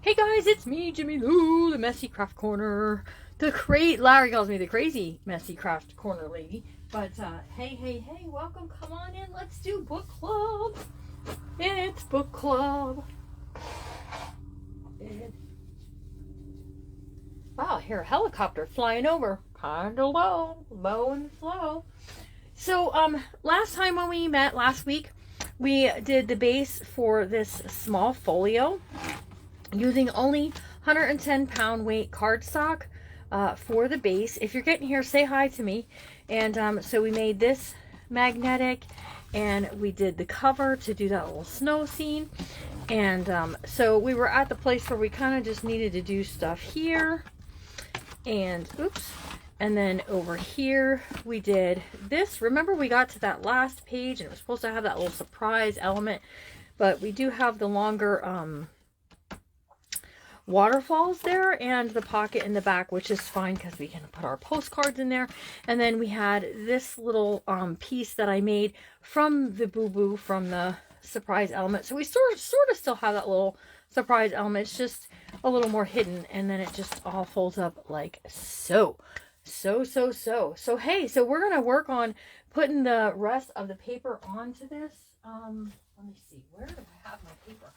Hey guys, it's me, Jimmy Lou, the Messy Craft Corner. Larry calls me the crazy Messy Craft Corner lady. But hey, welcome, come on in, let's do book club. It's book club. Wow, I hear a helicopter flying over. Kinda low and slow. So last time when we met last week, we did the base for this small folio using only 110 pound weight cardstock for the base. If you're getting here, say hi to me. And so we made this magnetic, and we did the cover to do that little snow scene. And so we were at the place where we kind of just needed to do stuff here. And oops. And then over here we did this. Remember, we got to that last page and it was supposed to have that little surprise element, but we do have the longer waterfalls there and the pocket in the back, which is fine because we can put our postcards in there. And then we had this little piece that I made from the boo-boo, from the surprise element. So we sort of still have that little surprise element. It's just a little more hidden, and then it just all folds up like so. So hey, so we're gonna work on putting the rest of the paper onto this. Let me see, where do I have my paper?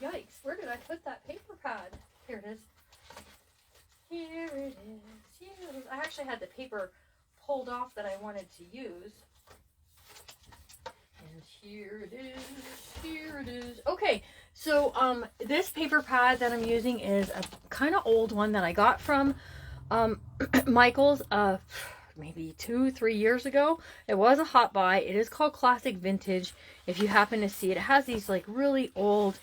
Yikes, where did I put that paper pad? Here it is. Here it is. I actually had the paper pulled off that I wanted to use. And here it is. Okay, so this paper pad that I'm using is a kind of old one that I got from Michael's maybe 2-3 years ago. It was a hot buy. It is called Classic Vintage. If you happen to see it, it has these like really old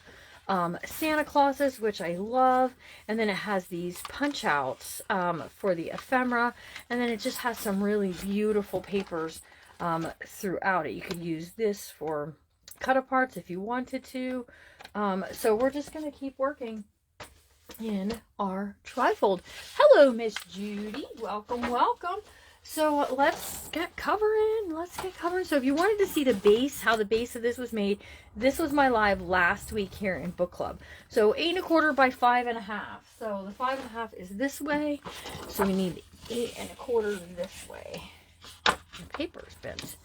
Santa Clauses, which I love, and then it has these punch outs for the ephemera, and then it just has some really beautiful papers throughout it. You could use this for cut aparts if you wanted to. So we're just going to keep working in our trifold. Hello, Miss Judy. Welcome. So let's get covering. So if you wanted to see the base, how the base of this was made, this was my live last week here in book club. So 8 1/4 by 5 1/2. So the 5 1/2 is this way. So we need 8 1/4 this way. The paper's bent.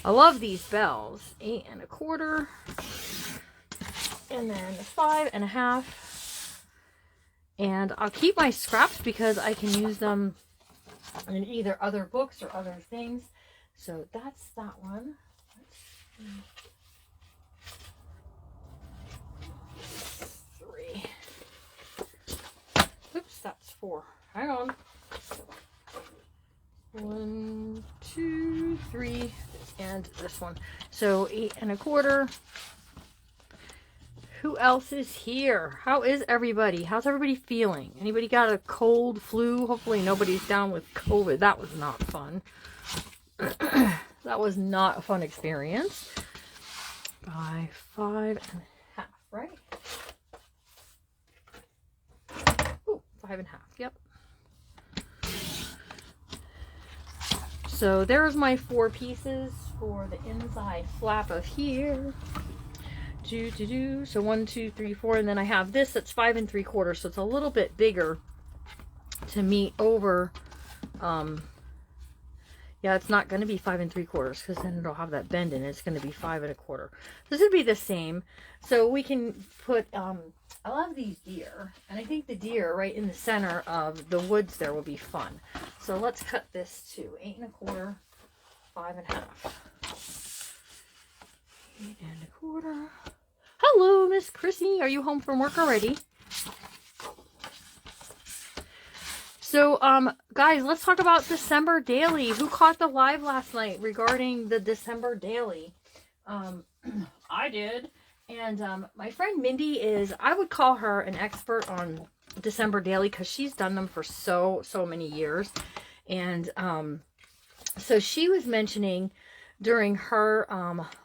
I love these bells. 8 1/4. And then 5 1/2. And I'll keep my scraps because I can use them in either other books or other things. So that's that one. Three. Oops, that's 4. Hang on. 1, 2, 3, and this one. So 8 1/4. Who else is here? How is everybody? How's everybody feeling? Anybody got a cold, flu? Hopefully nobody's down with COVID. That was not fun. That was not a fun experience. By 5 1/2, right? Oh, 5 1/2, yep. So there's my 4 pieces for the inside flap of here. So 1, 2, 3, 4, and then I have this that's 5 3/4, so it's a little bit bigger to meet over. Yeah, it's not going to be 5 3/4 because then it'll have that bend in it. It's going to be 5 1/4. This would be the same. So we can put. I love these deer, and I think the deer right in the center of the woods there will be fun. So let's cut this to 8 1/4, 5 1/2. 8 1/4. Hello, Miss Chrissy. Are you home from work already? So, guys, let's talk about December Daily. Who caught the live last night regarding the December Daily? I did. And my friend Mindy is, I would call her an expert on December Daily because she's done them for so many years. And so she was mentioning during her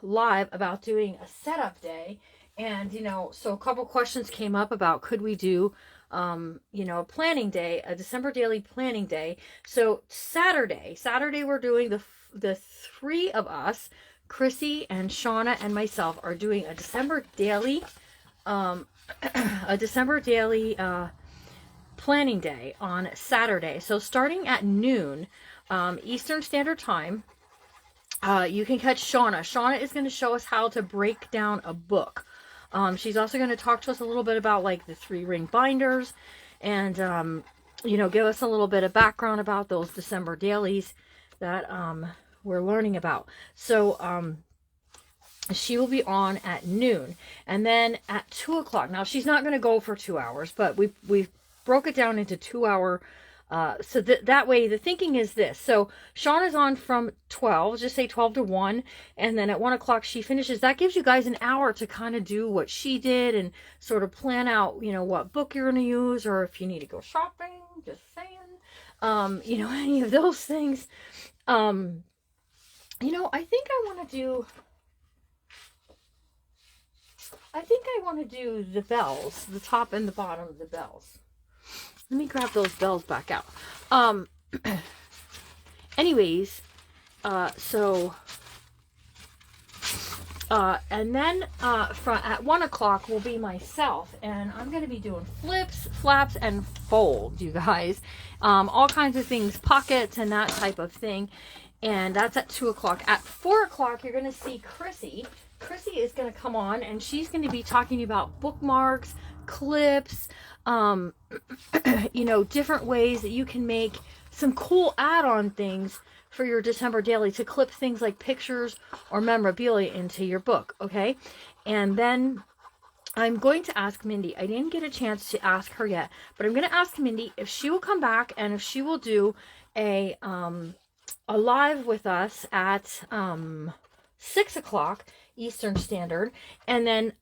live about doing a setup day. And, you know, so a couple questions came up about could we do, you know, a planning day, a December Daily planning day. So Saturday we're doing the 3 of us, Chrissy and Shauna and myself, are doing a December Daily a December daily planning day on Saturday. So starting at noon Eastern Standard Time, you can catch Shauna. Shauna is going to show us how to break down a book. She's also going to talk to us a little bit about like the 3-ring binders and, you know, give us a little bit of background about those December dailies that we're learning about. So she will be on at noon. And then at 2 o'clock, now she's not going to go for 2 hours, but we've broke it down into 2-hour. So that way the thinking is this. So Shauna's on from 12, just say 12 to 1. And then at 1 o'clock she finishes. That gives you guys an hour to kind of do what she did and sort of plan out, you know, what book you're going to use, or if you need to go shopping, just saying, you know, any of those things. You know, I think I want to do the bells, the top and the bottom of the bells. Let me grab those bells back out. Anyways, and then at 1 o'clock will be myself, and I'm going to be doing flips, flaps, and folds, you guys. All kinds of things, pockets and that type of thing. And that's at 2 o'clock. At 4 o'clock, you're going to see Chrissy. Chrissy is going to come on, and she's going to be talking about bookmarks, clips, you know, different ways that you can make some cool add-on things for your December daily to clip things like pictures or memorabilia into your book, okay? And then I'm going to ask Mindy. I didn't get a chance to ask her yet, but I'm going to ask Mindy if she will come back and if she will do a live with us at 6 o'clock Eastern Standard, and then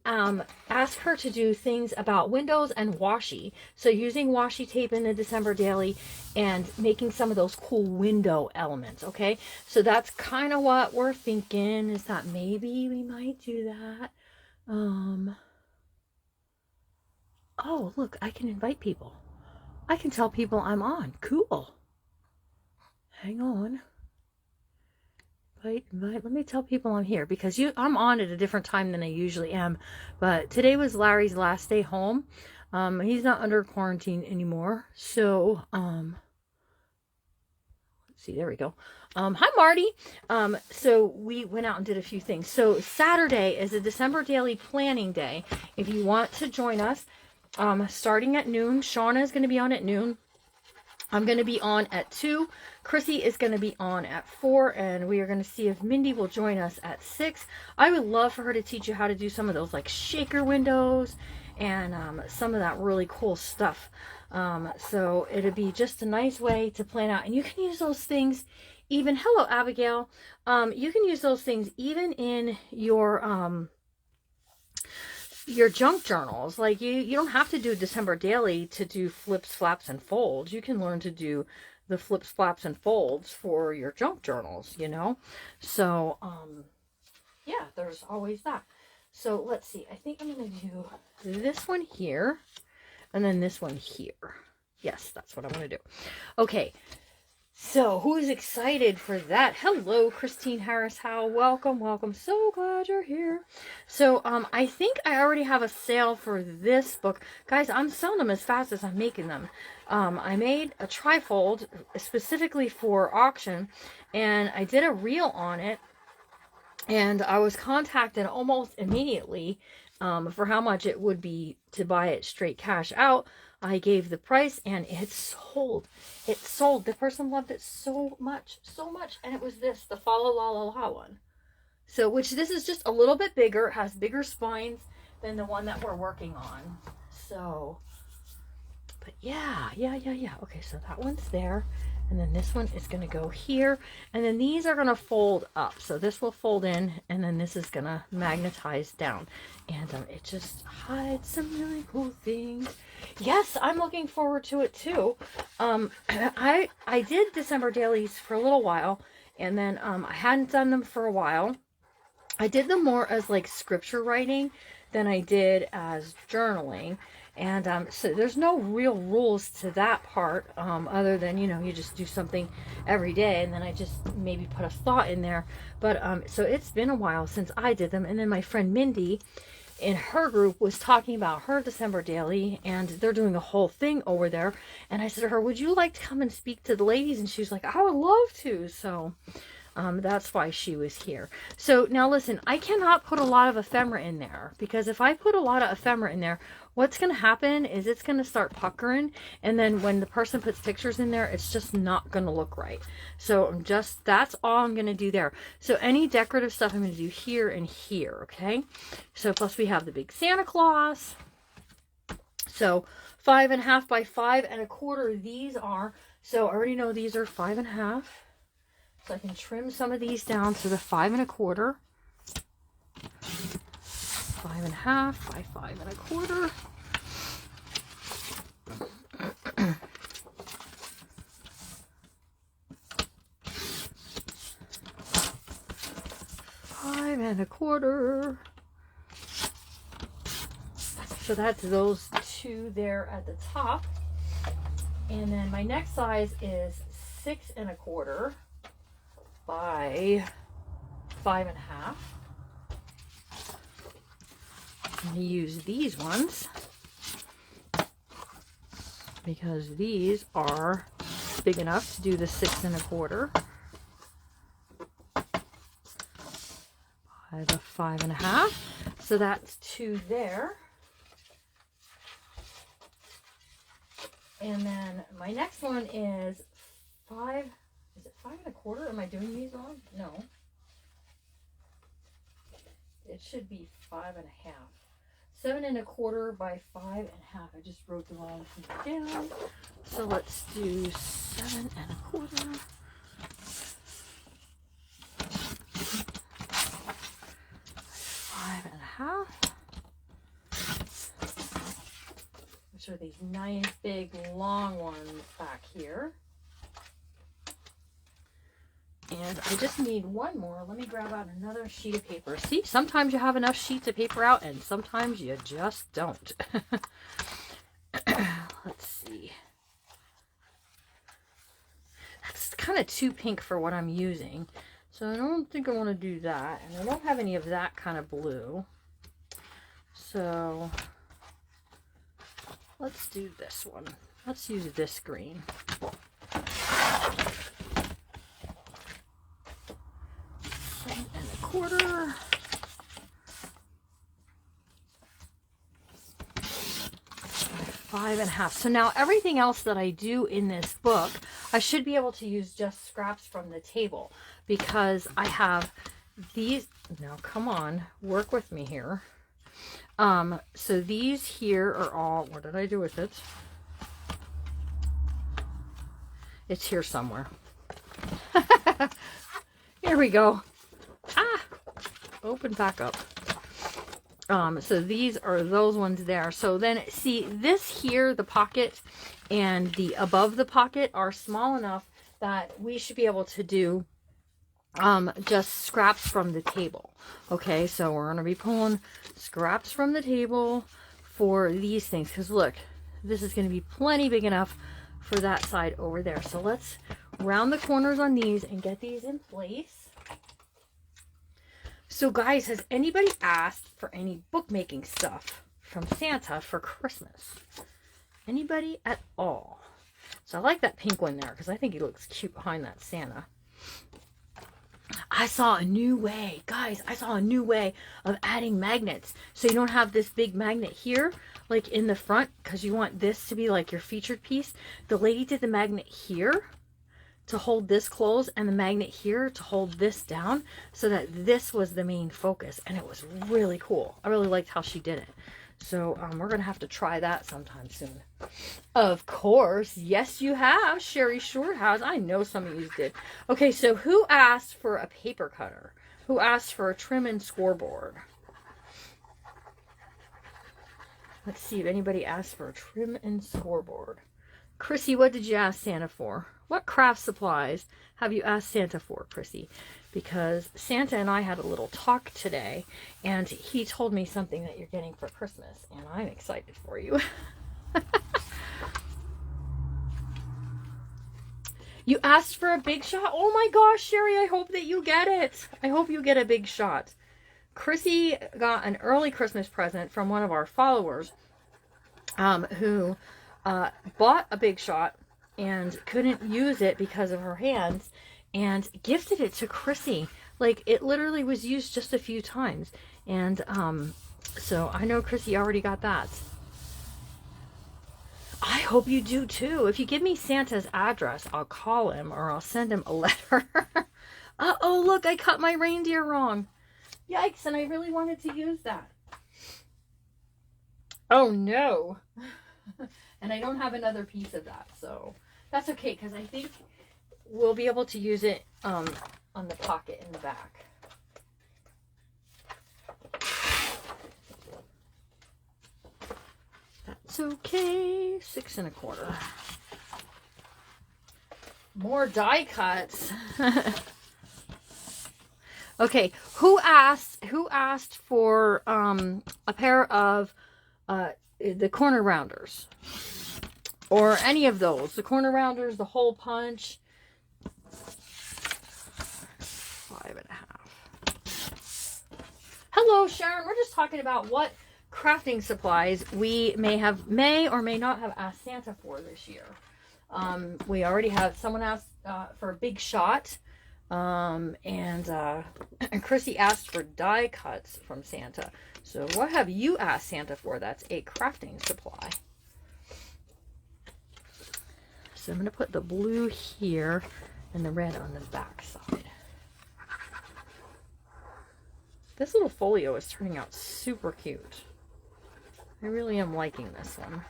ask her to do things about windows and washi. So using washi tape in the December daily and making some of those cool window elements, okay? So that's kind of what we're thinking, is that maybe we might do that. Oh, look, I can invite people. I can tell people I'm on. Cool. Hang on. Let me tell people I'm here, because I'm on at a different time than I usually am. But today was Larry's last day home. He's not under quarantine anymore. So, let's see, there we go. Hi, Marty. So we went out and did a few things. So Saturday is a December daily planning day. If you want to join us, starting at noon, Shauna is going to be on at noon. I'm going to be on at 2. Chrissy is going to be on at 4. And we are going to see if Mindy will join us at 6. I would love for her to teach you how to do some of those like shaker windows and some of that really cool stuff. So it'll be just a nice way to plan out. And you can use those things even, hello Abigail, you can use those things even in your junk journals. Like you don't have to do December daily to do flips, flaps, and folds. You can learn to do the flips, flaps, and folds for your junk journals, you know? So, yeah, there's always that. So let's see. I think I'm going to do this one here and then this one here. Yes, that's what I'm going to do. Okay. So, who's excited for that? Hello, Christine Harris Howe. Welcome, welcome. So glad you're here. So, I think I already have a sale for this book. Guys, I'm selling them as fast as I'm making them. I made a trifold specifically for auction, and I did a reel on it, and I was contacted almost immediately for how much it would be to buy it straight cash out. I gave the price and it sold. It sold. The person loved it so much, and it was this, the Fa La La La La one. So, which this is just a little bit bigger. It has bigger spines than the one that we're working on. So, but yeah. Okay, so that one's there. And then this one is going to go here. And then these are going to fold up. So this will fold in, and then this is going to magnetize down. And it just hides some really cool things. Yes, I'm looking forward to it too. I did December dailies for a little while, and then I hadn't done them for a while. I did them more as like scripture writing than I did as journaling. And so there's no real rules to that part, other than, you know, you just do something every day, and then I just maybe put a thought in there. But so it's been a while since I did them. And then my friend Mindy in her group was talking about her December daily, and they're doing a whole thing over there. And I said to her, would you like to come and speak to the ladies? And she was like, I would love to. So that's why she was here. So now listen, I cannot put a lot of ephemera in there, because if I put a lot of ephemera in there, what's going to happen is it's going to start puckering. And then when the person puts pictures in there, it's just not going to look right. So that's all I'm going to do there. So any decorative stuff I'm going to do here and here. Okay. So plus we have the big Santa Claus. So 5.5 by 5.25. These are, so I already know these are 5.5. So I can trim some of these down to the 5.25, 5.5 by 5.25. Five and a quarter. So that's those two there at the top. And then my next size is 6.25 by 5.5. I'm going to use these ones because these are big enough to do the 6.25 by the 5.5. So that's two there. And then my next one is 5. Is it 5.25? Am I doing these wrong? No. It should be 5.5. 7.25 by 5.5. I just wrote the wrong thing down. So let's do 7.25. 5.5. Which are these nice big long ones back here. And I just need one more. Let me grab out another sheet of paper. See, sometimes you have enough sheets of paper out and sometimes you just don't. Let's see. That's kind of too pink for what I'm using. So I don't think I want to do that. And I don't have any of that kind of blue. So let's do this one. Let's use this green. 7.25. 5.5. So now everything else that I do in this book, I should be able to use just scraps from the table, because I have these. Now come on, work with me here. So these here are all, what did I do with it? It's here somewhere. Here we go. Open back up. So these are those ones there. So then see this here, the pocket and the above the pocket are small enough that we should be able to do just scraps from the table. Okay, so we're going to be pulling scraps from the table for these things, because look, this is going to be plenty big enough for that side over there. So let's round the corners on these and get these in place. So guys, has anybody asked for any bookmaking stuff from Santa for Christmas? Anybody at all? So I like that pink one there because I think he looks cute behind that Santa. I saw a new way, guys, I saw a new way of adding magnets. So you don't have this big magnet here, like in the front, because you want this to be like your featured piece. The lady did the magnet here to hold this closed and the magnet here to hold this down, so that this was the main focus, and it was really cool. I really liked how she did it. So we're gonna have to try that sometime soon. Of course, yes you have. Sherry sure has. I know some of you did. Okay, so who asked for a paper cutter? Who asked for a trim and scoreboard? Let's see if anybody asked for a trim and scoreboard. Chrissy, what did you ask Santa for? What craft supplies have you asked Santa for, Chrissy? Because Santa and I had a little talk today, and he told me something that you're getting for Christmas, and I'm excited for you. You asked for a big shot? Oh my gosh, Sherry, I hope that you get it. I hope you get a big shot. Chrissy got an early Christmas present from one of our followers, who bought a Big Shot and couldn't use it because of her hands, and gifted it to Chrissy. Like, it literally was used just a few times. And so I know Chrissy already got that. I hope you do too. If you give me Santa's address, I'll call him or I'll send him a letter. Uh-oh, look, I cut my reindeer wrong. Yikes, and I really wanted to use that. Oh no. And I don't have another piece of that, so that's okay, because I think we'll be able to use it on the pocket in the back. That's okay. 6 1/4. More die cuts. Okay, who asked for a pair of the corner rounders, or any of those, the corner rounders, the hole punch? 5 1/2. Hello, Sharon. We're just talking about what crafting supplies we may or may not have asked Santa for this year. We already have someone asked for a Big Shot, and Chrissy asked for die cuts from Santa. So what have you asked Santa for that's a crafting supply? So I'm going to put the blue here and the red on the back side. This little folio is turning out super cute. I really am liking this one.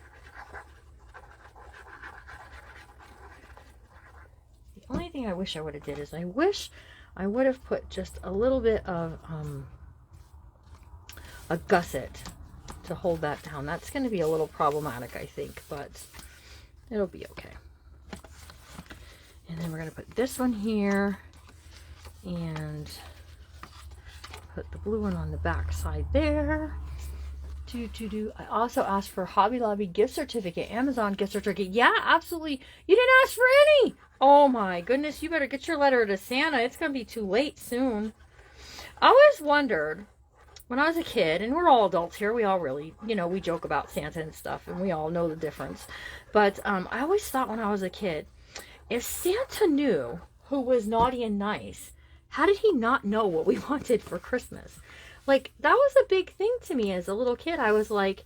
The only thing I wish I would have did is I wish I would have put just a little bit of a gusset to hold that down. That's going to be a little problematic, I think, but it'll be okay. And then we're going to put this one here and put the blue one on the back side there. I also asked for Hobby Lobby gift certificate, Amazon gift certificate. Yeah, absolutely. You didn't ask for any. Oh my goodness, you better get your letter to Santa. It's going to be too late soon. I always wondered when I was a kid, and we're all adults here, we all really, we joke about Santa and stuff, and we all know the difference. But I always thought when I was a kid, if Santa knew who was naughty and nice, how did he not know what we wanted for Christmas? Like, that was a big thing to me as a little kid. I was like,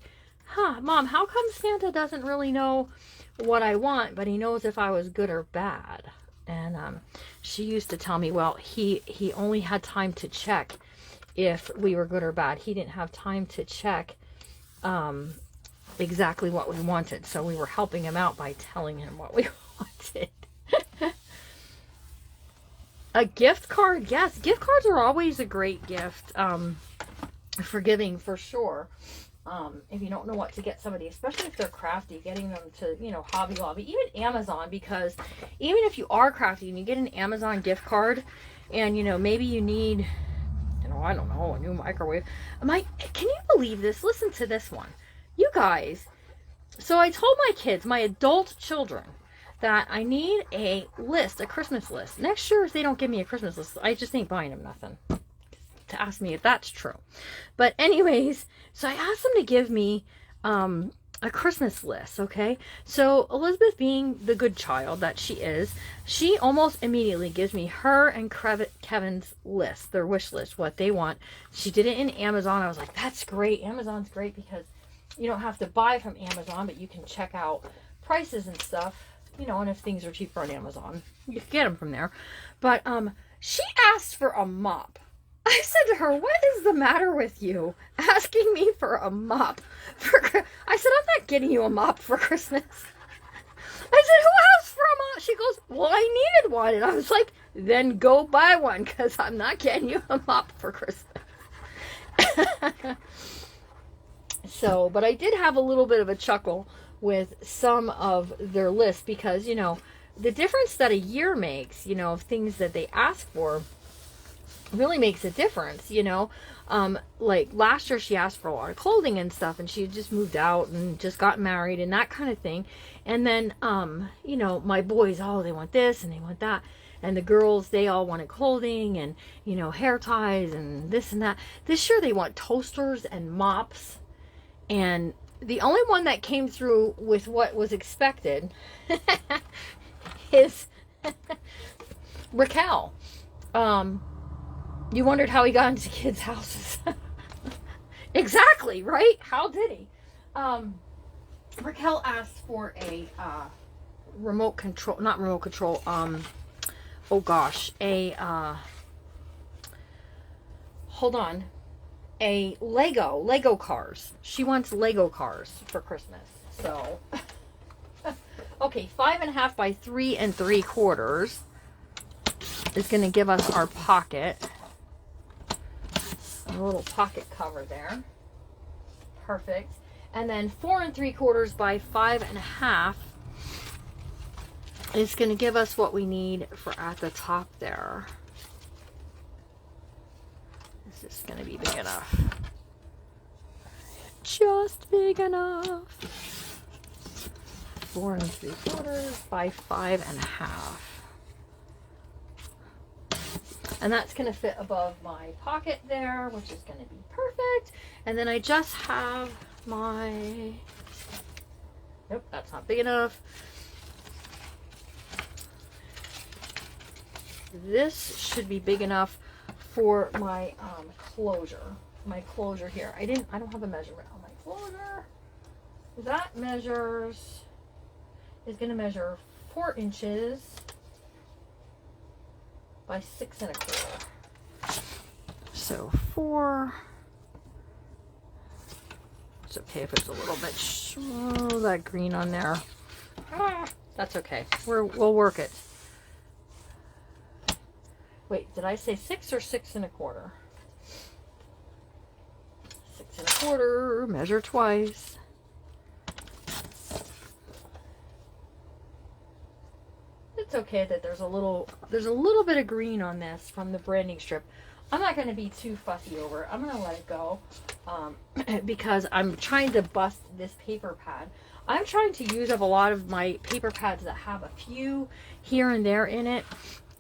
Mom, how come Santa doesn't really know what I want, but he knows if I was good or bad? And she used to tell me, well, he only had time to check if we were good or bad. He didn't have time to check exactly what we wanted. So we were helping him out by telling him what we wanted. A gift card, yes. Gift cards are always a great gift for giving, for sure. If you don't know what to get somebody, especially if they're crafty, getting them to, Hobby Lobby, even Amazon, because even if you are crafty and you get an Amazon gift card and, maybe you need, I don't know, a new microwave. Can you believe this? Listen to this one. You guys, so I told my kids, my adult children, that I need a list, a Christmas list. Next year, if they don't give me a Christmas list, I just ain't buying them nothing. To ask me if that's true. But anyways, so I asked them to give me a Christmas list, okay? So Elizabeth, being the good child that she is, she almost immediately gives me her and Kevin's list, their wish list, what they want. She did it in Amazon. I was like, that's great. Amazon's great because you don't have to buy from Amazon, but you can check out prices and stuff. And if things are cheaper on Amazon, you can get them from there. But she asked for a mop. I said to her, what is the matter with you asking me for a mop? I said, I'm not getting you a mop for Christmas. I said, who asked for a mop? She goes, well, I needed one. And I was like, then go buy one because I'm not getting you a mop for Christmas. So, but I did have a little bit of a chuckle with some of their lists because, the difference that a year makes, of things that they ask for really makes a difference, like last year she asked for a lot of clothing and stuff, and she had just moved out and just got married and that kind of thing. And then, my boys, they want this and they want that. And the girls, they all wanted clothing and, you know, hair ties and this and that. This year they want toasters and mops. And the only one that came through with what was expected is Raquel. You wondered how he got into kids' houses. Exactly, right? How did he? Raquel asked for a remote control, not remote control, oh gosh, hold on, a Lego cars. She wants Lego cars for Christmas. So, okay, 5.5 by 3 3/4 is going to give us our pocket. A little pocket cover there. Perfect. And then 4 3/4 by 5.5 is going to give us what we need for at the top there. This is going to be big enough. Just big enough. 4 3/4 by 5.5. And that's going to fit above my pocket there, which is going to be perfect. And then I just have my, nope, that's not big enough. This should be big enough for my closure here. I don't have a measurement on my closure. That is going to measure 4 inches by 6 1/4. So 4. It's okay if it's a little bit, oh, that green on there. That's okay. We'll work it. Wait, did I say 6 or 6 1/4? 6 1/4, measure twice. It's okay that there's a little bit of green on this from the branding strip. I'm not going to be too fussy over it. I'm going to let it go because I'm trying to bust this paper pad. I'm trying to use up a lot of my paper pads that have a few here and there in it.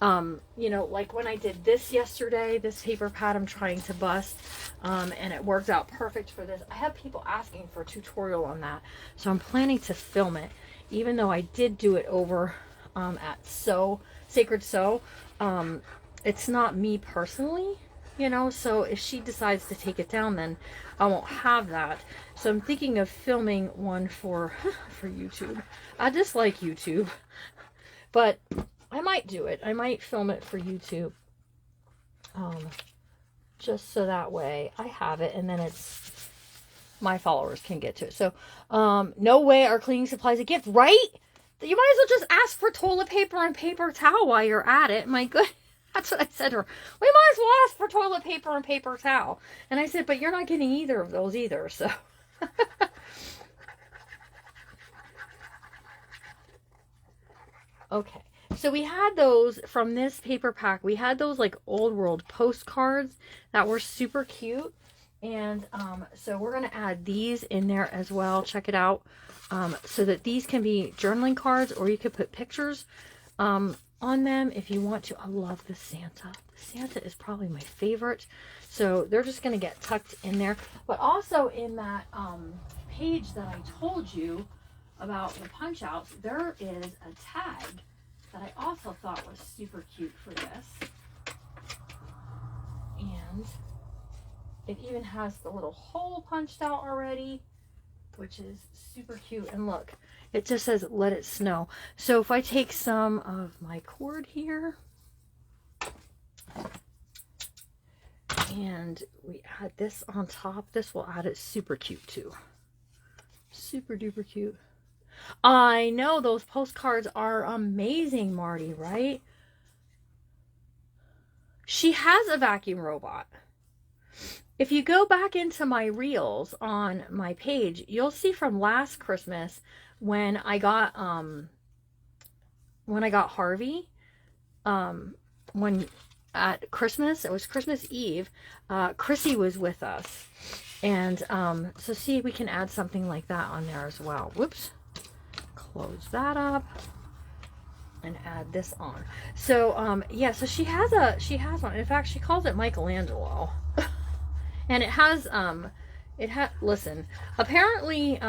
You know, like when I did this yesterday, this paper pad I'm trying to bust, and it worked out perfect for this. I have people asking for a tutorial on that, so I'm planning to film it, even though I did do it over at Sacred Sew. It's not me personally, you know, so if she decides to take it down, then I won't have that. So I'm thinking of filming one for YouTube. I dislike YouTube, but I might do it. I might film it for YouTube, just so that way I have it, and then it's my followers can get to it. So no way are cleaning supplies a gift, right? You might as well just ask for toilet paper and paper towel while you're at it. My good, that's what I said to her. We might as well ask for toilet paper and paper towel. And I said, but you're not getting either of those either, so. Okay, so we had those from this paper pack. We had those like old world postcards that were super cute. And so we're going to add these in there as well. Check it out. So that these can be journaling cards, or you could put pictures on them if you want to. I love the Santa. The Santa is probably my favorite. So they're just going to get tucked in there. But also in that page that I told you about the punch outs, there is a tag that I also thought was super cute for this. And it even has the little hole punched out already, which is super cute. And look, it just says let it snow. So if I take some of my cord here and we add this on top, this will add it super cute too. Super duper cute. I know those postcards are amazing, Marty, right? She has a vacuum robot. If you go back into my reels on my page, you'll see from last Christmas when I got Harvey, when at Christmas, it was Christmas Eve, Chrissy was with us. And so see, we can add something like that on there as well. Whoops. Close that up. and add this on. So yeah, so she has one. In fact, she calls it Michelangelo. And it has listen, apparently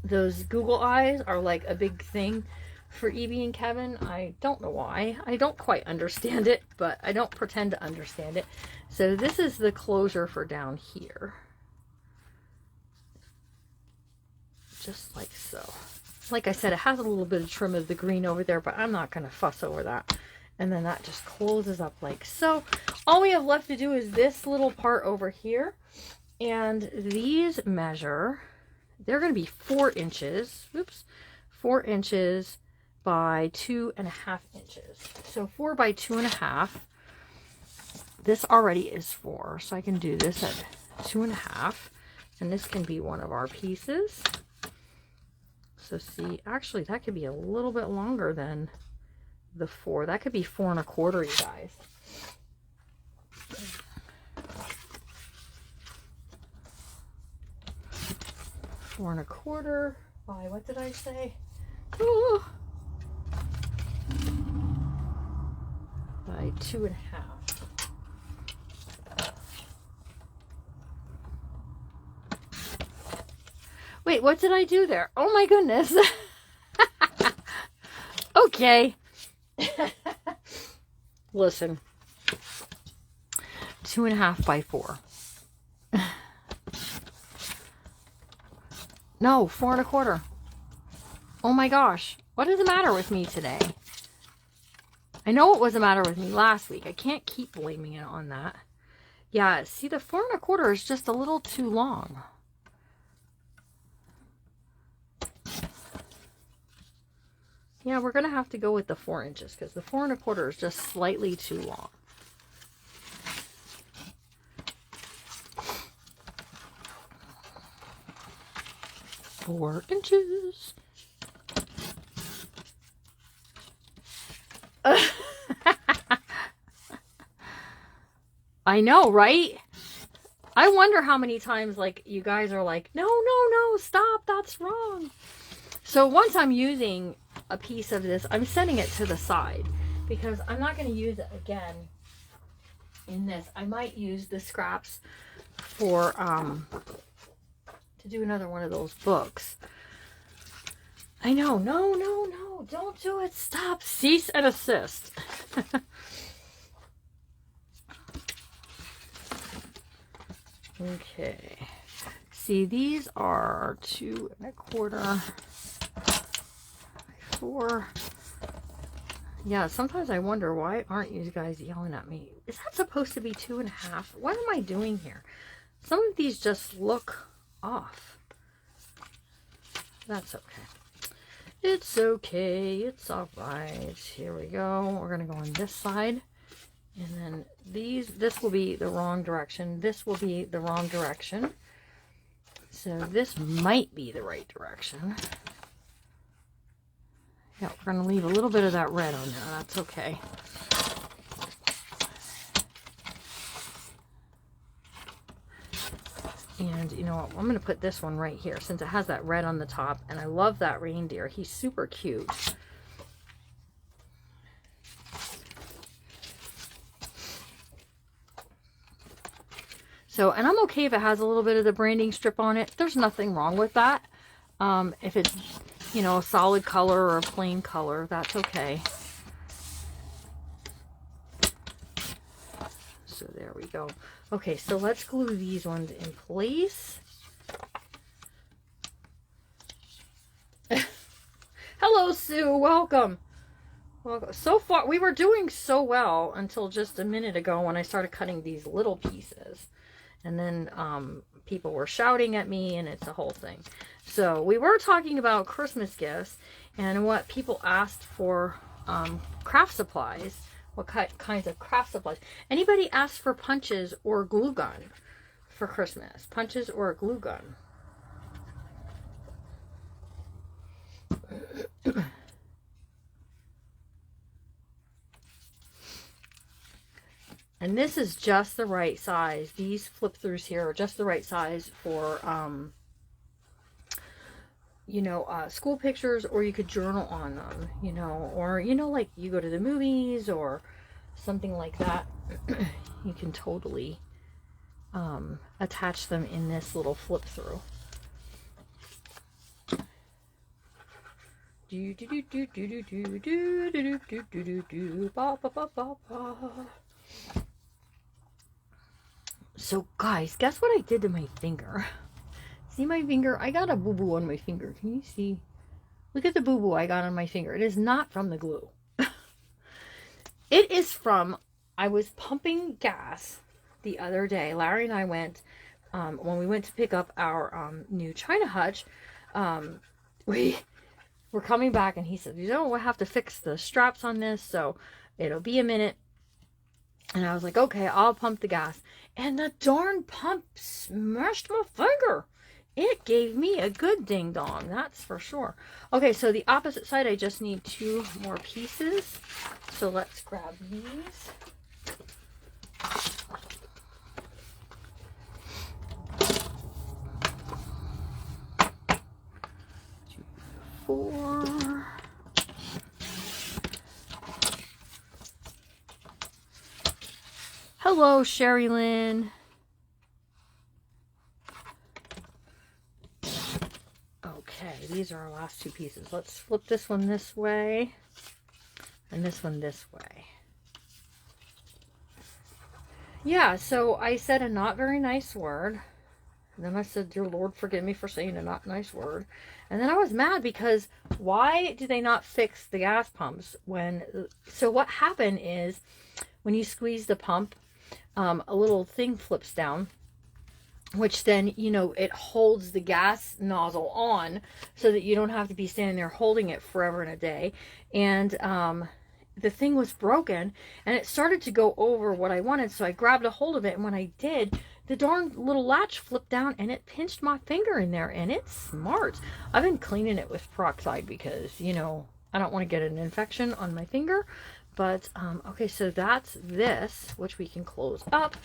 those Google eyes are like a big thing for Evie and Kevin. I don't know why. I don't quite understand it, but I don't pretend to understand it. So this is the closure for down here. Just like so. Like I said, it has a little bit of trim of the green over there, but I'm not going to fuss over that. And then that just closes up like so. All we have left to do is this little part over here. And these measure, they're going to be 4 inches. Oops. 4 inches by 2.5 inches. So 4 by 2.5. This already is 4. So I can do this at 2.5. And this can be one of our pieces. So see, actually that could be a little bit longer than the 4. That could be 4 1/4, you guys. Four 1/4 by, what did I say? Ooh. By 2.5. Wait, what did I do there? Oh my goodness. Okay. Listen. 2.5 by 4. No, 4 1/4. Oh my gosh. What is the matter with me today? I know what was the matter with me last week. I can't keep blaming it on that. Yeah, see, the 4 1/4 is just a little too long. Yeah, we're going to have to go with the 4 inches because the 4 1/4 is just slightly too long. Four inches. I know, right? I wonder how many times, like, you guys are like, no, no, no, stop, that's wrong. So once I'm using a piece of this, I'm setting it to the side because I'm not going to use it again in this. I might use the scraps for, to do another one of those books. I know, no, no, no, don't do it, stop, cease and assist. Okay, see, these are 2 1/4 by 4. Yeah, sometimes I wonder, why aren't you guys yelling at me? Is that supposed to be 2.5? What am I doing here? Some of these just look off. That's okay. It's okay. It's all right. Here we go. We're going to go on this side. And then this will be the wrong direction. This will be the wrong direction. So this might be the right direction. Yeah, we're going to leave a little bit of that red on there. That's okay. And you know what? I'm going to put this one right here since it has that red on the top. And I love that reindeer. He's super cute. So, and I'm okay if it has a little bit of the branding strip on it. There's nothing wrong with that. If it's, you know, a solid color or a plain color, that's okay. So there we go. Okay, so let's glue these ones in place. Hello, Sue. Welcome. Welcome. So far, we were doing so well until just a minute ago when I started cutting these little pieces. And then people were shouting at me, and it's a whole thing. So we were talking about Christmas gifts and what people asked for, craft supplies. What kinds of craft supplies? Anybody asked for punches or glue gun for Christmas? Punches or a glue gun? And this is just the right size. These flip throughs here are just the right size for you know, school pictures, or you could journal on them, you know, or, you know, like you go to the movies or something like that. You can totally attach them in this little flip through. Do do do do do do do do do do do do do ba ba ba ba ba. So guys, guess what I did to my finger? See my finger? I got a boo-boo on my finger. Can you see? Look at the boo-boo I got on my finger. It is not from the glue. It is from, I was pumping gas the other day. Larry and I went, when we went to pick up our new China hutch, we were coming back and he said, you know, we'll have to fix the straps on this, so it'll be a minute. And I was like, okay, I'll pump the gas. And the darn pump smashed my finger. It gave me a good ding dong, that's for sure. Okay, so the opposite side, I just need 2 more pieces. So let's grab these. 2, 4. Hello, Sherry Lynn. Okay, these are our last 2 pieces. Let's flip this one this way and this one this way. Yeah, so I said a not very nice word. And then I said, dear Lord, forgive me for saying a not nice word. And then I was mad because why do they not fix the gas pumps when... So what happened is when you squeeze the pump, a little thing flips down, which then, you know, it holds the gas nozzle on so that you don't have to be standing there holding it forever and a day. And the thing was broken and it started to go over what I wanted. So I grabbed a hold of it. And when I did, the darn little latch flipped down and it pinched my finger in there. And it's smart. I've been cleaning it with peroxide because, you know, I don't want to get an infection on my finger. But, okay, so that's this, which we can close up.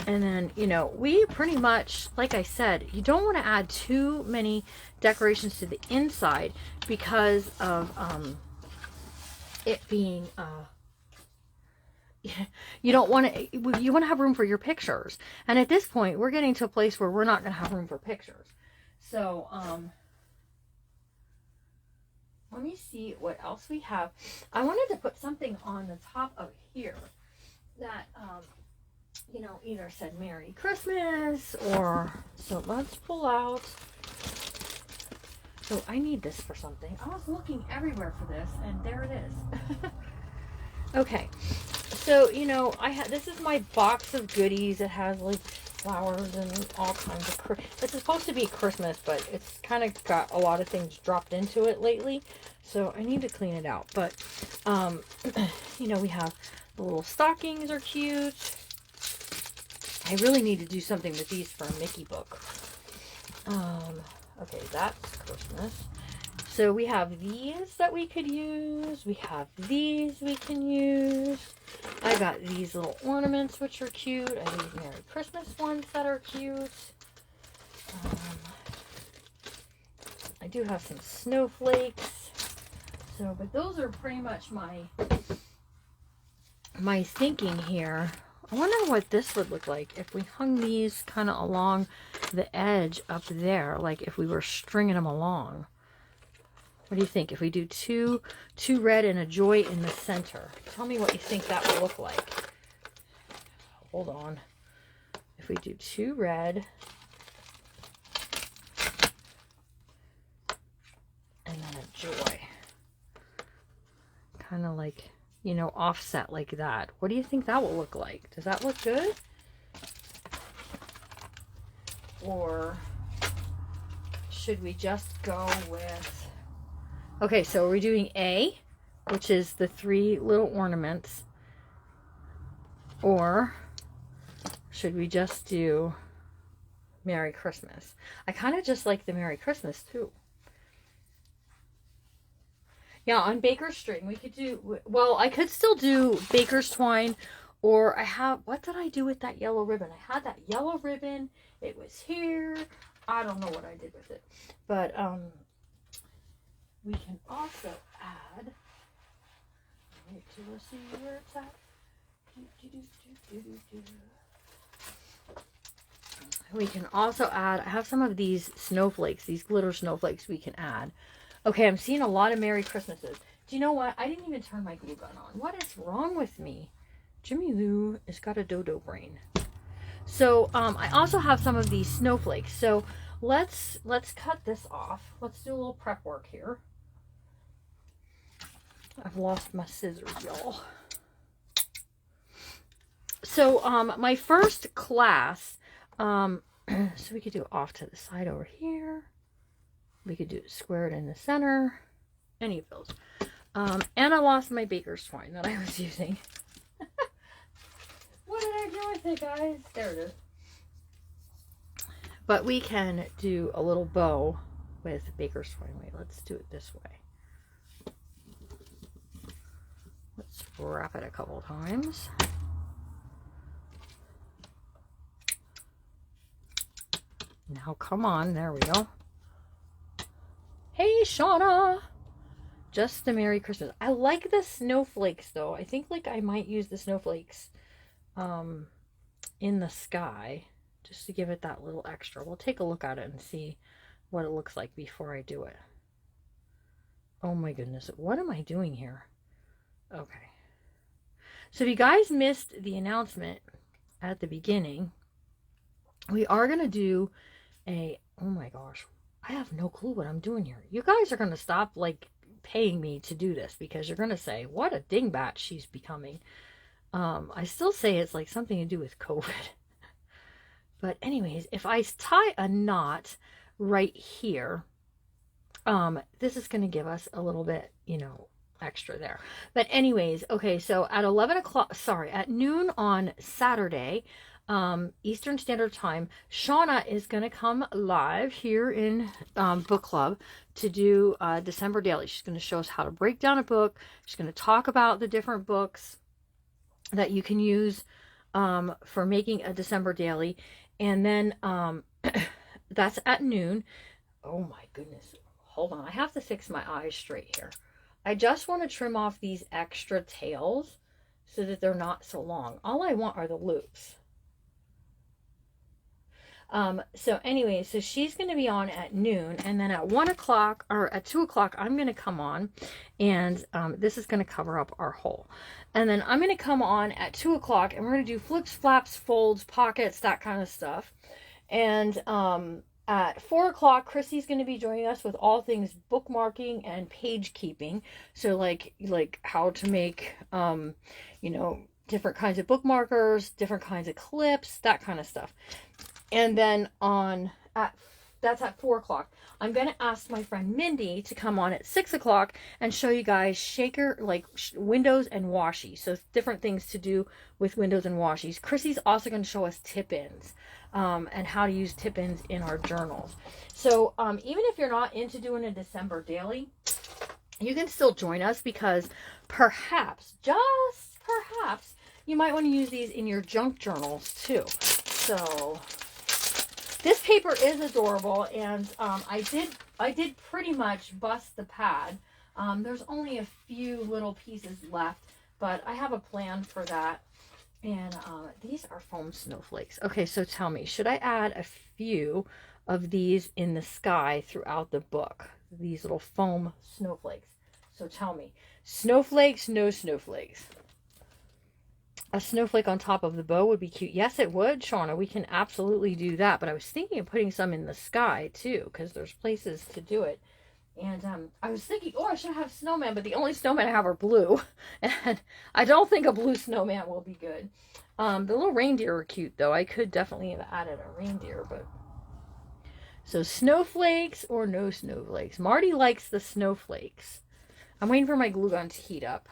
And then, you know, we pretty much, like I said, you don't want to add too many decorations to the inside because of it being, you don't want to, you want to have room for your pictures. And at this point, we're getting to a place where we're not going to have room for pictures. So, let me see what else we have. I wanted to put something on the top of here that, you know, either said Merry Christmas or, so let's pull out. So I need this for something. I was looking everywhere for this and there it is. Okay. So, you know, this is my box of goodies. It has like flowers and all kinds of, it's supposed to be Christmas, but it's kind of got a lot of things dropped into it lately, so I need to clean it out. But you know, we have the little stockings are cute. I really need to do something with these for a Mickey book. Okay, that's Christmas. So we have these that we could use. We have these we can use. I got these little ornaments, which are cute. I have these Merry Christmas ones that are cute. I do have some snowflakes. So, but those are pretty much my thinking here. I wonder what this would look like if we hung these kind of along the edge up there, like if we were stringing them along. What do you think? If we do two red and a joy in the center. Tell me what you think that will look like. Hold on. If we do 2 red and then a joy. Kind of like, you know, offset like that. What do you think that will look like? Does that look good? Or should we just go with... Okay, so we're doing A, which is the 3 little ornaments. Or should we just do Merry Christmas? I kind of just like the Merry Christmas too. Yeah, on baker's string, we could do, well, I could still do baker's twine, or I have, what did I do with that yellow ribbon? I had that yellow ribbon. It was here. I don't know what I did with it. But, we can also add, wait till I see where it's at. We can also add, I have some of these snowflakes, these glitter snowflakes we can add. Okay, I'm seeing a lot of Merry Christmases. Do you know what? I didn't even turn my glue gun on. What is wrong with me? Jimmy Lou has got a dodo brain. So I also have some of these snowflakes. So let's cut this off. Let's do a little prep work here. I've lost my scissors, y'all. So my first class, so we could do it off to the side over here. We could do it squared in the center. Any of those. And I lost my baker's twine that I was using. What did I do with it, guys? There it is. But we can do a little bow with baker's twine. Wait, let's do it this way. Let's wrap it a couple times. Now, come on. There we go. Hey, Shauna. Just a Merry Christmas. I like the snowflakes, though. I think, like, I might use the snowflakes in the sky just to give it that little extra. We'll take a look at it and see what it looks like before I do it. Oh, my goodness. What am I doing here? Okay. So if you guys missed the announcement at the beginning, we are going to do a, oh my gosh, I have no clue what I'm doing here. You guys are going to stop like paying me to do this because you're going to say, what a dingbat she's becoming. I still say it's like something to do with COVID. But anyways, if I tie a knot right here, this is going to give us a little bit, you know, extra there. But anyways, okay, so at 11 o'clock, sorry, at noon on Saturday, Eastern Standard Time, Shauna is going to come live here in book club to do December Daily. She's going to show us how to break down a book. She's going to talk about the different books that you can use for making a December Daily. And then that's at noon. Oh my goodness. Hold on. I have to fix my eyes straight here. I just want to trim off these extra tails so that they're not so long. All I want are the loops. So anyway, so she's going to be on at noon, and then at 1 o'clock or at 2 o'clock, I'm going to come on, and this is going to cover up our hole. And then I'm going to come on at 2 o'clock, and we're going to do flips, flaps, folds, pockets, that kind of stuff. And at 4 o'clock, Chrissy's going to be joining us with all things bookmarking and page keeping. So like how to make, you know, different kinds of bookmarkers, different kinds of clips, that kind of stuff. And then that's at 4 o'clock. I'm going to ask my friend Mindy to come on at 6 o'clock and show you guys shaker, like windows and washi. So different things to do with windows and washies. Chrissy's also going to show us tip-ins and how to use tip-ins in our journals. So even if you're not into doing a December daily, you can still join us because perhaps, just perhaps, you might want to use these in your junk journals too. So this paper is adorable, and I did pretty much bust the pad. There's only a few little pieces left, but I have a plan for that. And these are foam snowflakes. Okay, so tell me, should I add a few of these in the sky throughout the book? These little foam snowflakes. So tell me, snowflakes, no snowflakes? A snowflake on top of the bow would be cute. Yes, it would, Shauna. We can absolutely do that. But I was thinking of putting some in the sky, too, because there's places to do it. And I was thinking, oh, I should have snowman, but the only snowman I have are blue. And I don't think a blue snowman will be good. The little reindeer are cute, though. I could definitely have added a reindeer, but... So, snowflakes or no snowflakes? Marty likes the snowflakes. I'm waiting for my glue gun to heat up.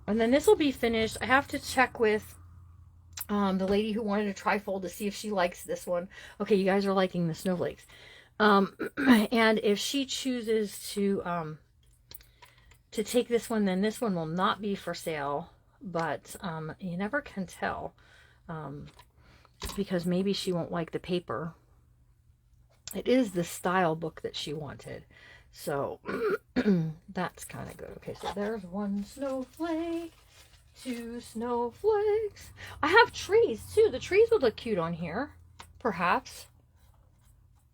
And then this will be finished. I have to check with the lady who wanted a trifold to see if she likes this one. Okay, you guys are liking the snowflakes. And if she chooses to take this one, then this one will not be for sale. But you never can tell. Because maybe she won't like the paper. It is the style book that she wanted. So that's kind of good. Okay, so there's one snowflake, two snowflakes. I have trees too. The trees would look cute on here, perhaps.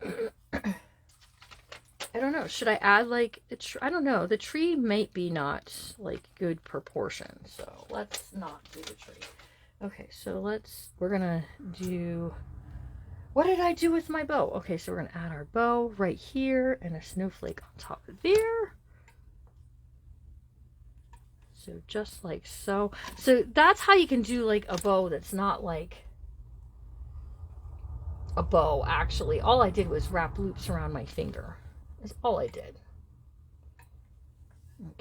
I don't know. Should I add like I don't know. The tree might be not like good proportion, so let's not do the tree. Okay, so we're gonna do, what did I do with my bow? Okay, so we're gonna add our bow right here and a snowflake on top of there. So just like so. So that's how you can do like a bow that's not like a bow actually. All I did was wrap loops around my finger. That's all I did.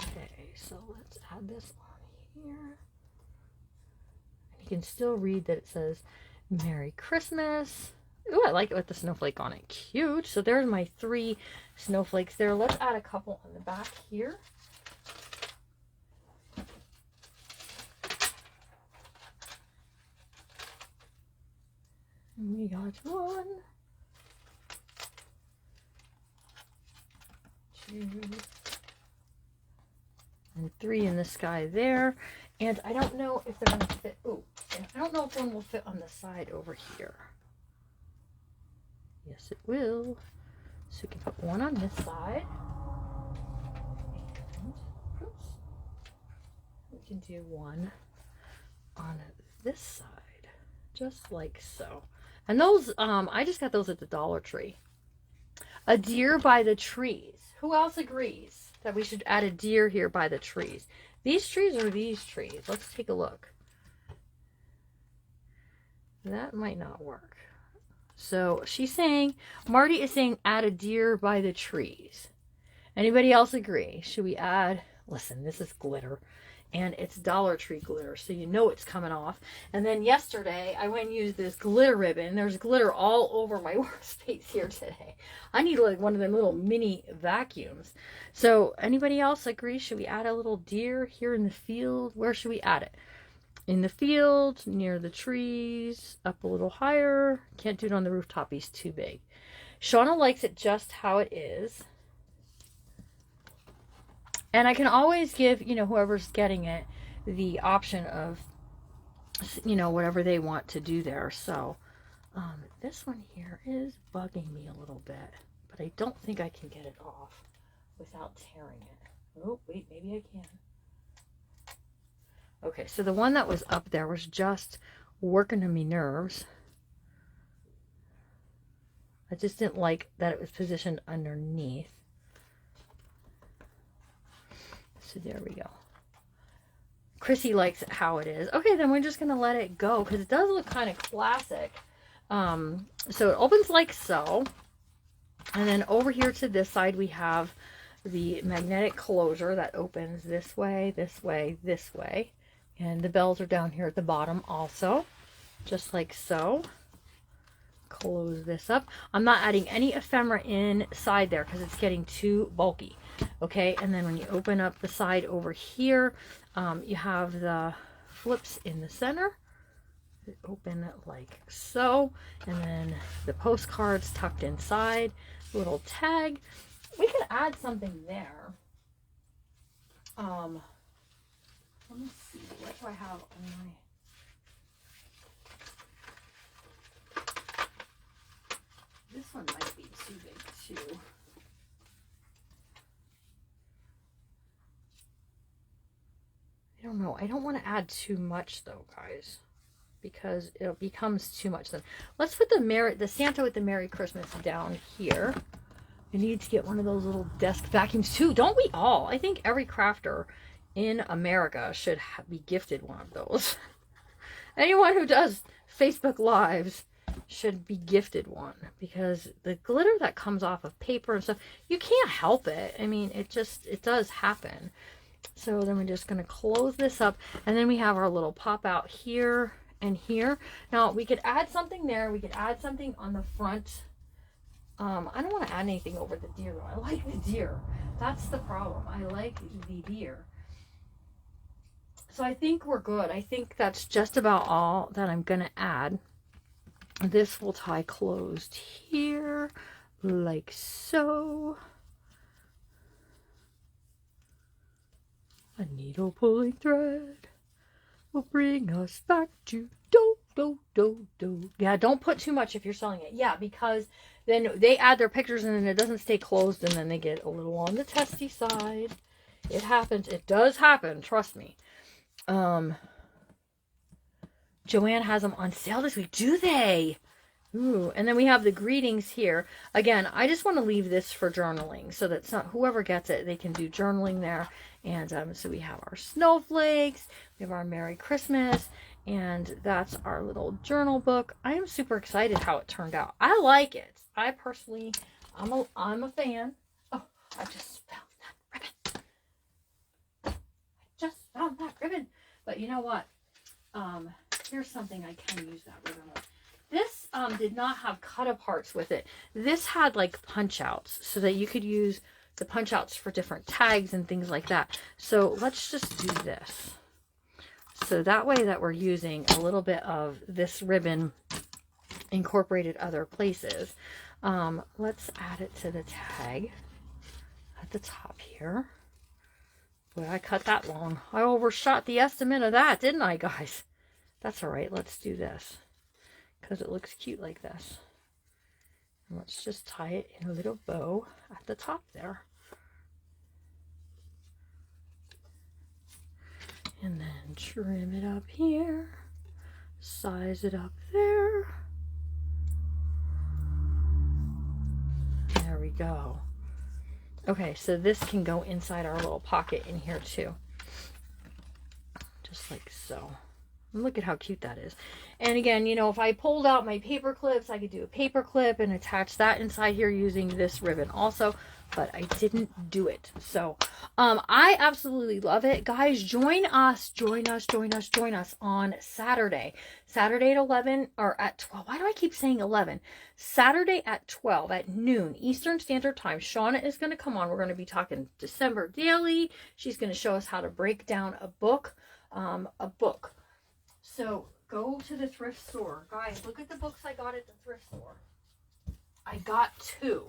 Okay, so let's add this on here. You can still read that it says Merry Christmas. Ooh, I like it with the snowflake on it. Cute. So there's my 3 snowflakes there. Let's add a couple on the back here. And we got 1, 2, and 3 in the sky there. And I don't know if they're going to fit. Ooh, I don't know if one will fit on the side over here. Yes, it will. So we can put one on this side. And, oops, we can do one on this side, just like so. And those, I just got those at the Dollar Tree. A deer by the trees. Who else agrees that we should add a deer here by the trees? These trees or these trees? Let's take a look. That might not work. So she's saying, Marty is saying add a deer by the trees. Anybody else agree? Should we add, listen, this is glitter. And it's Dollar Tree glitter, so you know it's coming off. And then yesterday, I went and used this glitter ribbon. There's glitter all over my workspace here today. I need like one of them little mini vacuums. So anybody else agree? Should we add a little deer here in the field? Where should we add it? In the field, near the trees, up a little higher. Can't do it on the rooftop, he's too big. Shauna likes it just how it is. And I can always give, you know, whoever's getting it the option of, you know, whatever they want to do there. So this one here is bugging me a little bit, but I don't think I can get it off without tearing it. Oh, wait, maybe I can. Okay, so the one that was up there was just working on me nerves. I just didn't like that it was positioned underneath. So there we go. Chrissy likes it how it is. Okay, then we're just going to let it go because it does look kind of classic. So it opens like so. And then over here to this side, we have the magnetic closure that opens this way, this way, this way. And the bells are down here at the bottom also, just like so. Close this up. I'm not adding any ephemera inside there because it's getting too bulky. Okay, and then when you open up the side over here, you have the flips in the center. Open it like so, and then the postcards tucked inside. Little tag. We could add something there. Let me see. What do I have on my? This one might be too big too. I don't know. I don't want to add too much though, guys, because it becomes too much then. Let's put the Santa with the Merry Christmas down here. I need to get one of those little desk vacuums too. Don't we all? I think every crafter in America should be gifted one of those. Anyone who does Facebook Lives should be gifted one, because the glitter that comes off of paper and stuff, you can't help it. I mean, it does happen. So then we're just going to close this up, and then we have our little pop out here and here. Now we could add something there. We could add something on the front. I don't want to add anything over the deer though. I like the deer. That's the problem. I like the deer. So I think we're good. I think that's just about all that I'm going to add. This will tie closed here, like so. A needle pulling thread will bring us back to do, do, do, do. Yeah, don't put too much if you're selling it. Yeah, because then they add their pictures and then it doesn't stay closed and then they get a little on the testy side. It happens. It does happen. Trust me. Joanne has them on sale this week. Do they? Ooh, and then we have the greetings here. Again, I just want to leave this for journaling so that whoever gets it, they can do journaling there. And so we have our snowflakes, we have our Merry Christmas, and that's our little journal book. I am super excited how it turned out. I like it. I personally, I'm a fan. Oh, I just found that ribbon. But you know what? Here's something I can use that ribbon with. This did not have cut aparts with it. This had like punch outs so that you could use the punch outs for different tags and things like that. So let's just do this. So that way that we're using a little bit of this ribbon incorporated other places. Let's add it to the tag at the top here. Boy, I cut that long. I overshot the estimate of that, didn't I, guys? That's all right. Let's do this because it looks cute like this. And let's just tie it in a little bow at the top there. And then trim it up here. Size it up there. There we go. Okay, so this can go inside our little pocket in here too. Just like so. And look at how cute that is. And again, you know, if I pulled out my paper clips, I could do a paper clip and attach that inside here using this ribbon also, but I didn't do it. So, I absolutely love it. Guys, join us on Saturday. Saturday at 11 or at 12. Why do I keep saying 11? Saturday at 12 at noon Eastern Standard Time. Shauna is going to come on. We're going to be talking December Daily. She's going to show us how to break down a book. So go to the thrift store. Guys, look at the books I got at the thrift store. I got 2.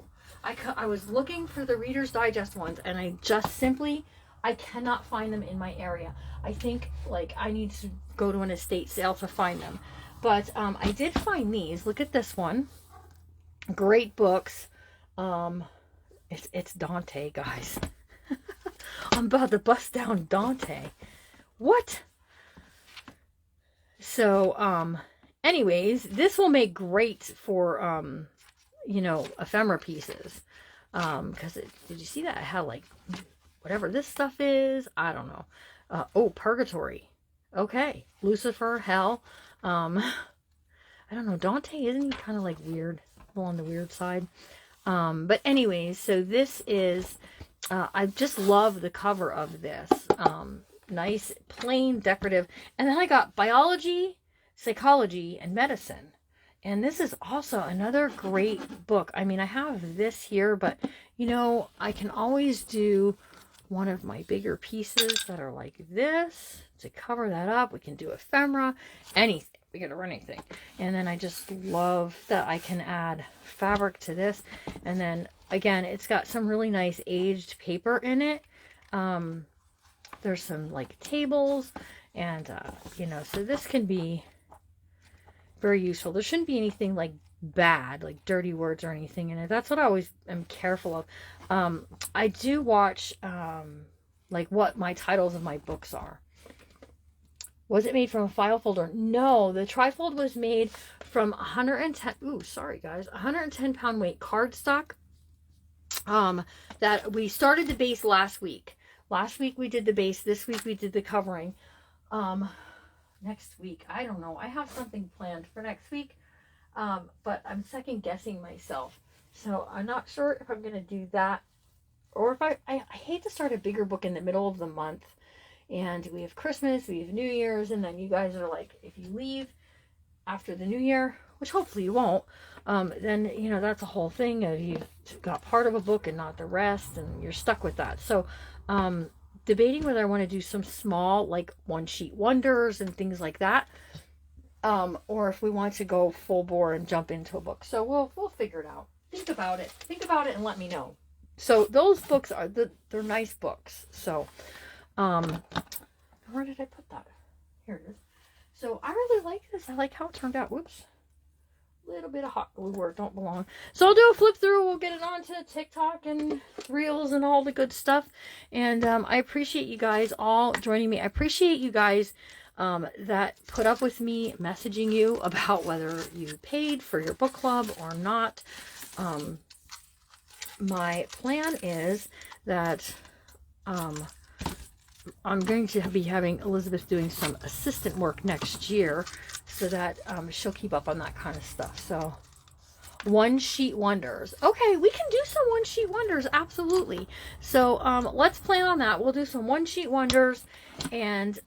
I was looking for the Reader's Digest ones, and I cannot find them in my area. I think, like, I need to go to an estate sale to find them. But I did find these. Look at this one. Great books. It's Dante, guys. I'm about to bust down Dante. What? So, anyways, this will make great for, you know, ephemera pieces. Because did you see that? I had like, whatever this stuff is. I don't know. Oh, Purgatory. Okay. Lucifer, Hell. I don't know. Dante, isn't he kind of like weird? A little on the weird side. But anyways, so this is, I just love the cover of this. Nice, plain, decorative. And then I got Biology, Psychology, and Medicine. And this is also another great book. I mean, I have this here, but, you know, I can always do one of my bigger pieces that are like this to cover that up. We can do ephemera, anything. We can do anything. And then I just love that I can add fabric to this. And then, again, it's got some really nice aged paper in it. There's some like tables and, you know, so this can be very useful. There shouldn't be anything like bad, like dirty words or anything in it. That's what I always am careful of. I do watch, like what my titles of my books are. Was it made from a file folder? No, the trifold was made from 110, ooh, sorry guys, 110 pound weight cardstock. That we started the base last week. Last week we did the base. This week we did the covering. Next week, I don't know. I have something planned for next week. But I'm second guessing myself. So I'm not sure if I'm going to do that. Or if I hate to start a bigger book in the middle of the month. And we have Christmas, we have New Year's. And then you guys are like, if you leave after the New Year, which hopefully you won't, then, you know, that's a whole thing. You've got part of a book and not the rest. And you're stuck with that. So, debating whether I want to do some small, like one sheet wonders and things like that, or if we want to go full bore and jump into a book. So we'll figure it out. Think about it and let me know. So those books are they're nice books. So Where did I put that? Here it is. So I really like this. I like how it turned out. Whoops. Little bit of hot glue where it don't belong. So I'll do a flip through. We'll get it onto TikTok and Reels and all the good stuff. And I appreciate you guys all joining me. I appreciate you guys that put up with me messaging you about whether you paid for your book club or not. My plan is that I'm going to be having Elizabeth doing some assistant work next year so that she'll keep up on that kind of stuff. So one sheet wonders. Okay, we can do some one sheet wonders. Absolutely. So let's plan on that. We'll do some one sheet wonders and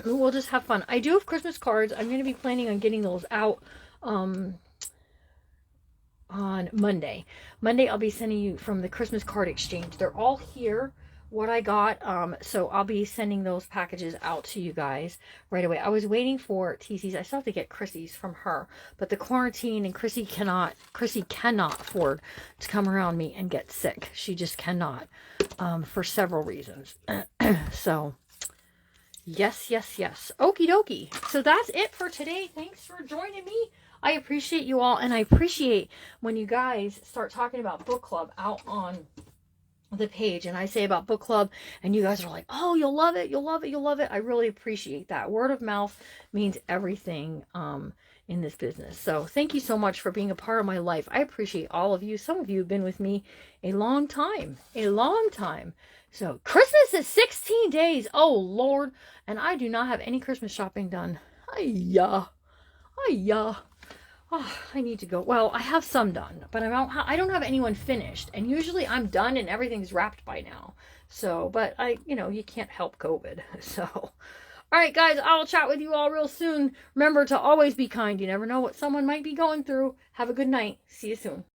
we'll just have fun. I do have Christmas cards. I'm going to be planning on getting those out on Monday. Monday I'll be sending you from the Christmas card exchange. They're all here. What I got, so I'll be sending those packages out to you guys right away. I was waiting for TC's. I still have to get Chrissy's from her, but the quarantine and Chrissy cannot afford to come around me and get sick. She just cannot, for several reasons. So, yes. Okie dokie. So that's it for today. Thanks for joining me. I appreciate you all, and I appreciate when you guys start talking about book club out on the page, and I say about book club and you guys are like, oh, you'll love it, you'll love it, you'll love it. I really appreciate that. Word of mouth means everything in this business. So thank you so much for being a part of my life. I appreciate all of you. Some of you have been with me a long time. So Christmas is 16 days. Oh Lord. And I do not have any Christmas shopping done. Hiya. Oh, I need to go. Well, I have some done, but I don't have anyone finished. And usually I'm done and everything's wrapped by now. So, but you can't help COVID. So, all right, guys, I'll chat with you all real soon. Remember to always be kind. You never know what someone might be going through. Have a good night. See you soon.